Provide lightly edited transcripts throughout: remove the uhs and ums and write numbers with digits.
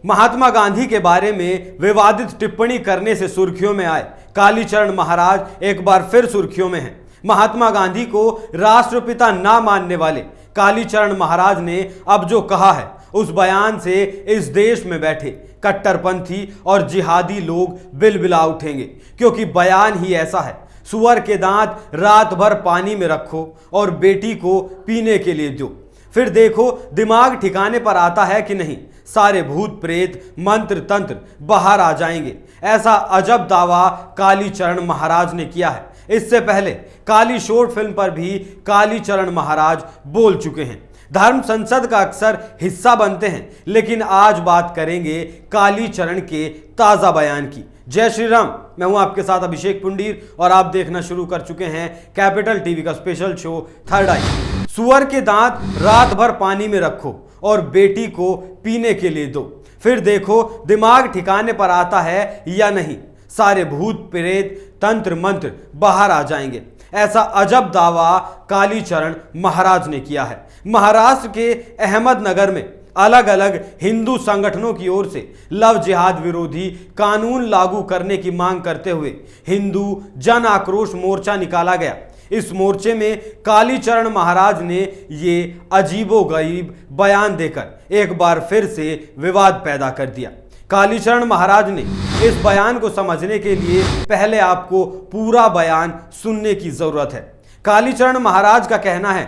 महात्मा गांधी के बारे में विवादित टिप्पणी करने से सुर्खियों में आए कालीचरण महाराज एक बार फिर सुर्खियों में हैं। महात्मा गांधी को राष्ट्रपिता ना मानने वाले कालीचरण महाराज ने अब जो कहा है उस बयान से इस देश में बैठे कट्टरपंथी और जिहादी लोग बिलबिला उठेंगे, क्योंकि बयान ही ऐसा है। सुअर के दांत रात भर पानी में रखो और बेटी को पीने के लिए दो, फिर देखो दिमाग ठिकाने पर आता है कि नहीं, सारे भूत प्रेत मंत्र तंत्र बाहर आ जाएंगे। ऐसा अजब दावा कालीचरण महाराज ने किया है। इससे पहले काली शॉर्ट फिल्म पर भी कालीचरण महाराज बोल चुके हैं। धर्म संसद का अक्सर हिस्सा बनते हैं, लेकिन आज बात करेंगे कालीचरण के ताजा बयान की। जय श्री राम, मैं हूं आपके साथ अभिषेक पुंडीर और आप देखना शुरू कर चुके हैं कैपिटल टीवी का स्पेशल शो थर्ड आई। सुअर के दांत रात भर पानी में रखो और बेटी को पीने के लिए दो, फिर देखो दिमाग ठिकाने पर आता है या नहीं, सारे भूत प्रेत तंत्र मंत्र बाहर आ जाएंगे। ऐसा अजब दावा कालीचरण महाराज ने किया है। महाराष्ट्र के अहमदनगर में अलग अलग हिंदू संगठनों की ओर से लव जिहाद विरोधी कानून लागू करने की मांग करते हुए हिंदू जन आक्रोश मोर्चा निकाला गया। इस मोर्चे में कालीचरण महाराज ने ये अजीबोगरीब बयान देकर एक बार फिर से विवाद पैदा कर दिया। कालीचरण महाराज ने इस बयान को समझने के लिए पहले आपको पूरा बयान सुनने की जरूरत है। कालीचरण महाराज का कहना है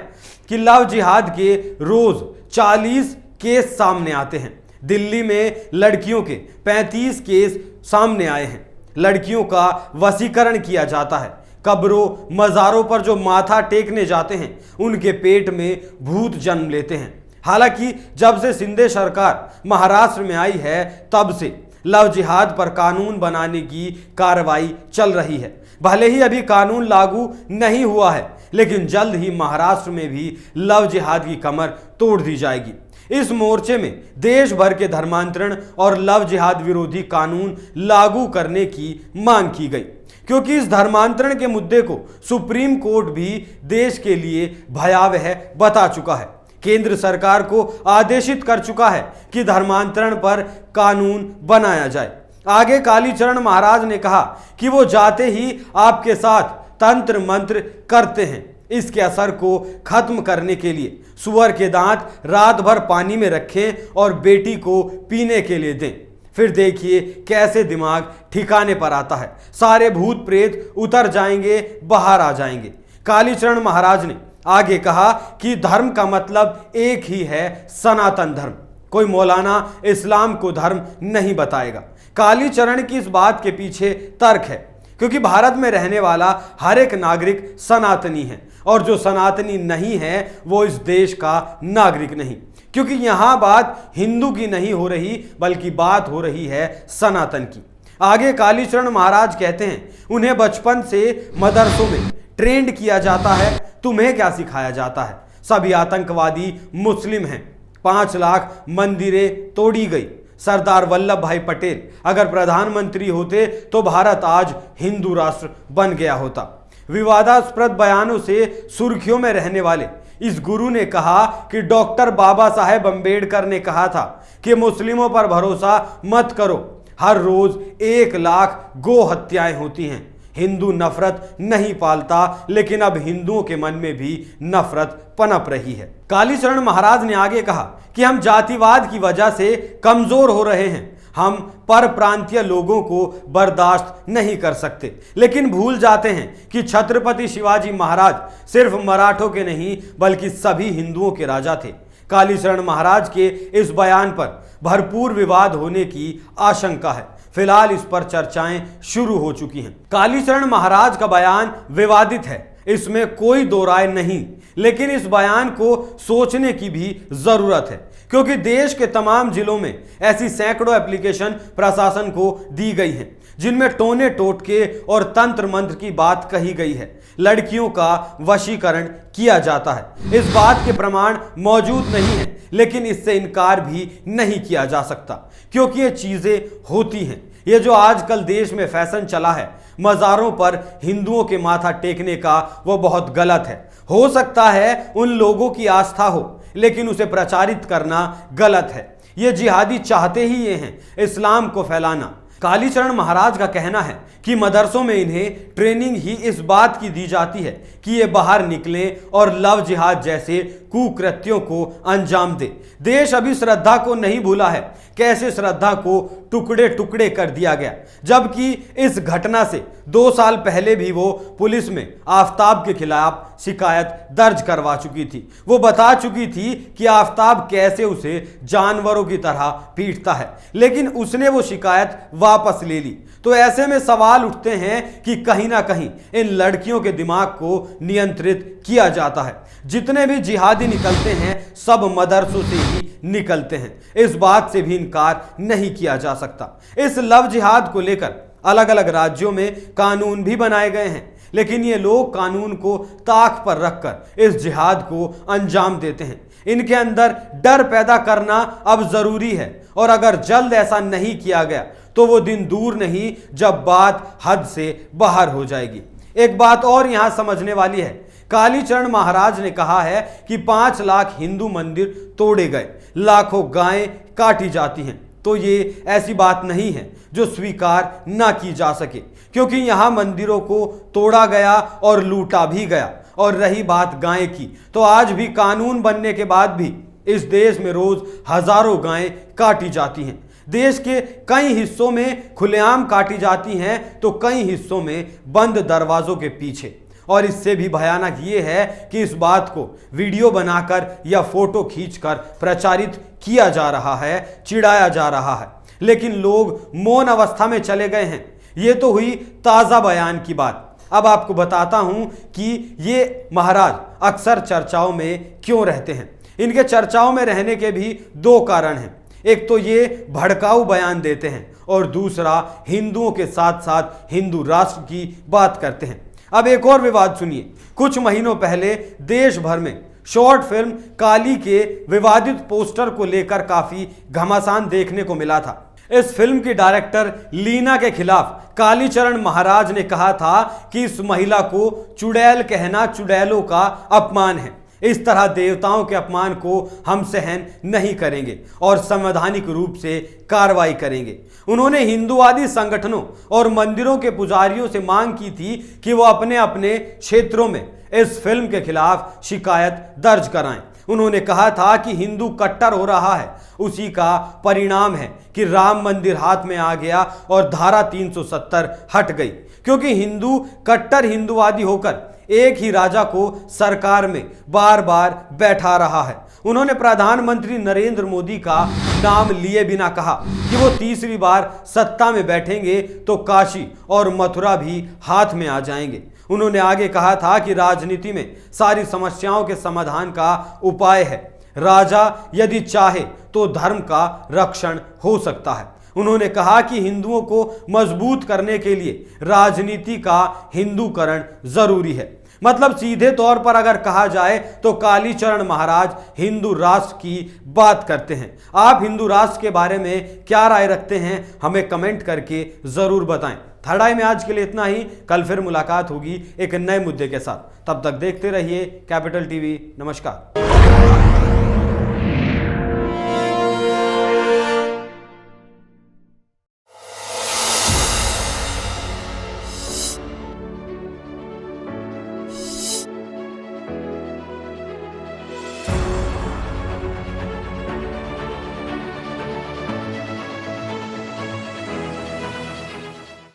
कि लव जिहाद के रोज 40 केस सामने आते हैं। दिल्ली में लड़कियों के 35 केस सामने आए हैं। लड़कियों का वशीकरण किया जाता है। कब्रों मज़ारों पर जो माथा टेकने जाते हैं उनके पेट में भूत जन्म लेते हैं। हालांकि जब से शिंदे सरकार महाराष्ट्र में आई है तब से लव जिहाद पर कानून बनाने की कार्रवाई चल रही है। भले ही अभी कानून लागू नहीं हुआ है, लेकिन जल्द ही महाराष्ट्र में भी लव जिहाद की कमर तोड़ दी जाएगी। इस मोर्चे में देश भर के धर्मांतरण और लव जिहाद विरोधी कानून लागू करने की मांग की गई, क्योंकि इस धर्मांतरण के मुद्दे को सुप्रीम कोर्ट भी देश के लिए भयावह बता चुका है। केंद्र सरकार को आदेशित कर चुका है कि धर्मांतरण पर कानून बनाया जाए। आगे कालीचरण महाराज ने कहा कि वो जाते ही आपके साथ तंत्र मंत्र करते हैं। इसके असर को खत्म करने के लिए सुअर के दांत रात भर पानी में रखें और बेटी को पीने के लिए दें, फिर देखिए कैसे दिमाग ठिकाने पर आता है, सारे भूत प्रेत उतर जाएंगे, बाहर आ जाएंगे। कालीचरण महाराज ने आगे कहा कि धर्म का मतलब एक ही है, सनातन धर्म। कोई मौलाना इस्लाम को धर्म नहीं बताएगा। कालीचरण की इस बात के पीछे तर्क है, क्योंकि भारत में रहने वाला हर एक नागरिक सनातनी है और जो सनातनी नहीं है वो इस देश का नागरिक नहीं, क्योंकि यहाँ बात हिंदू की नहीं हो रही बल्कि बात हो रही है सनातन की। आगे कालीचरण महाराज कहते हैं उन्हें बचपन से मदरसों में ट्रेंड किया जाता है। तुम्हें क्या सिखाया जाता है? सभी आतंकवादी मुस्लिम हैं। 5 लाख मंदिरें तोड़ी गई। सरदार वल्लभ भाई पटेल अगर प्रधानमंत्री होते तो भारत आज हिंदू राष्ट्र बन गया होता। विवादास्पद बयानों से सुर्खियों में रहने वाले इस गुरु ने कहा कि डॉक्टर बाबा साहेब अंबेडकर ने कहा था कि मुस्लिमों पर भरोसा मत करो, हर रोज 1 लाख गो हत्याएं होती हैं। हिंदू नफरत नहीं पालता, लेकिन अब हिंदुओं के मन में भी नफरत पनप रही है। कालीचरण महाराज ने आगे कहा कि हम जातिवाद की वजह से कमजोर हो रहे हैं। हम पर प्रांतीय लोगों को बर्दाश्त नहीं कर सकते, लेकिन भूल जाते हैं कि छत्रपति शिवाजी महाराज सिर्फ मराठों के नहीं बल्कि सभी हिंदुओं के राजा थे। कालीचरण महाराज के इस बयान पर भरपूर विवाद होने की आशंका है। फिलहाल इस पर चर्चाएं शुरू हो चुकी हैं। कालीचरण महाराज का बयान विवादित है, इसमें कोई दो राय नहीं, लेकिन इस बयान को सोचने की भी जरूरत है, क्योंकि देश के तमाम जिलों में ऐसी सैकड़ों एप्लीकेशन प्रशासन को दी गई हैं जिनमें टोने टोटके और तंत्र मंत्र की बात कही गई है। लड़कियों का वशीकरण किया जाता है। इस बात के प्रमाण मौजूद नहीं है, लेकिन इससे इनकार भी नहीं किया जा सकता, क्योंकि ये चीजें होती हैं। ये जो आजकल देश में फैशन चला है मज़ारों पर हिंदुओं के माथा टेकने का, वो बहुत गलत है। हो सकता है उन लोगों की आस्था हो, लेकिन उसे प्रचारित करना गलत है। ये जिहादी चाहते ही ये हैं इस्लाम को फैलाना। कालीचरण महाराज का कहना है कि मदरसों में इन्हें ट्रेनिंग ही इस बात की दी जाती है कि ये बाहर निकलें और लव जिहाद जैसे कुकृत्यों को अंजाम दे। देश अभी श्रद्धा को नहीं भूला है, कैसे श्रद्धा को टुकड़े टुकड़े कर दिया गया, जबकि इस घटना से 2 साल पहले भी वो पुलिस में आफताब के खिलाफ शिकायत दर्ज करवा चुकी थी। वो बता चुकी थी कि आफताब कैसे उसे जानवरों की तरह पीटता है, लेकिन उसने वो शिकायत वापस ले ली। तो ऐसे में सवाल उठते हैं कि कहीं ना कहीं इन लड़कियों के दिमाग को नियंत्रित किया जाता है। जितने भी जिहादी निकलते हैं सब मदरसों से ही निकलते हैं, इस बात से भी इनकार नहीं किया जा सकता। इस लव जिहाद को लेकर अलग अलग राज्यों में कानून भी बनाए गए हैं, लेकिन ये लोग कानून को ताक पर रखकर इस जिहाद को अंजाम देते हैं। इनके अंदर डर पैदा करना अब जरूरी है, और अगर जल्द ऐसा नहीं किया गया तो वो दिन दूर नहीं जब बात हद से बाहर हो जाएगी। एक बात और यहां समझने वाली है, कालीचरण महाराज ने कहा है कि 5 लाख हिंदू मंदिर तोड़े गए, लाखों गायें काटी जाती हैं। तो ये ऐसी बात नहीं है जो स्वीकार ना की जा सके, क्योंकि यहां मंदिरों को तोड़ा गया और लूटा भी गया। और रही बात गाय की, तो आज भी कानून बनने के बाद भी इस देश में रोज हजारों गायें काटी जाती हैं। देश के कई हिस्सों में खुलेआम काटी जाती हैं, तो कई हिस्सों में बंद दरवाजों के पीछे। और इससे भी भयानक ये है कि इस बात को वीडियो बनाकर या फोटो खींचकर प्रचारित किया जा रहा है, चिढ़ाया जा रहा है, लेकिन लोग मौन अवस्था में चले गए हैं। ये तो हुई ताज़ा बयान की बात। अब आपको बताता हूं कि ये महाराज अक्सर चर्चाओं में क्यों रहते हैं। इनके चर्चाओं में रहने के भी 2 कारण हैं। एक तो ये भड़काऊ बयान देते हैं, और दूसरा हिंदुओं के साथ साथ हिंदू राष्ट्र की बात करते हैं। अब एक और विवाद सुनिए। कुछ महीनों पहले देश भर में शॉर्ट फिल्म काली के विवादित पोस्टर को लेकर काफी घमासान देखने को मिला था। इस फिल्म की डायरेक्टर लीना के खिलाफ कालीचरण महाराज ने कहा था कि इस महिला को चुड़ैल कहना चुड़ैलों का अपमान है। इस तरह देवताओं के अपमान को हम सहन नहीं करेंगे और संवैधानिक रूप से कार्रवाई करेंगे। उन्होंने हिंदूवादी संगठनों और मंदिरों के पुजारियों से मांग की थी कि वो अपने अपने क्षेत्रों में इस फिल्म के खिलाफ शिकायत दर्ज कराएं। उन्होंने कहा था कि हिंदू कट्टर हो रहा है, उसी का परिणाम है कि राम मंदिर हाथ में आ गया और धारा 370 हट गई, क्योंकि हिंदू कट्टर हिंदूवादी होकर एक ही राजा को सरकार में बार बार बैठा रहा है। उन्होंने प्रधानमंत्री नरेंद्र मोदी का नाम लिए बिना कहा कि वो तीसरी बार सत्ता में बैठेंगे तो काशी और मथुरा भी हाथ में आ जाएंगे। उन्होंने आगे कहा था कि राजनीति में सारी समस्याओं के समाधान का उपाय है, राजा यदि चाहे तो धर्म का रक्षण हो सकता है। उन्होंने कहा कि हिंदुओं को मजबूत करने के लिए राजनीति का हिंदूकरण जरूरी है। मतलब सीधे तौर पर अगर कहा जाए तो कालीचरण महाराज हिंदू राष्ट्र की बात करते हैं। आप हिंदू राष्ट्र के बारे में क्या राय रखते हैं, हमें कमेंट करके जरूर बताएं। थर्ड आई में आज के लिए इतना ही। कल फिर मुलाकात होगी एक नए मुद्दे के साथ। तब तक देखते रहिए कैपिटल टीवी। नमस्कार।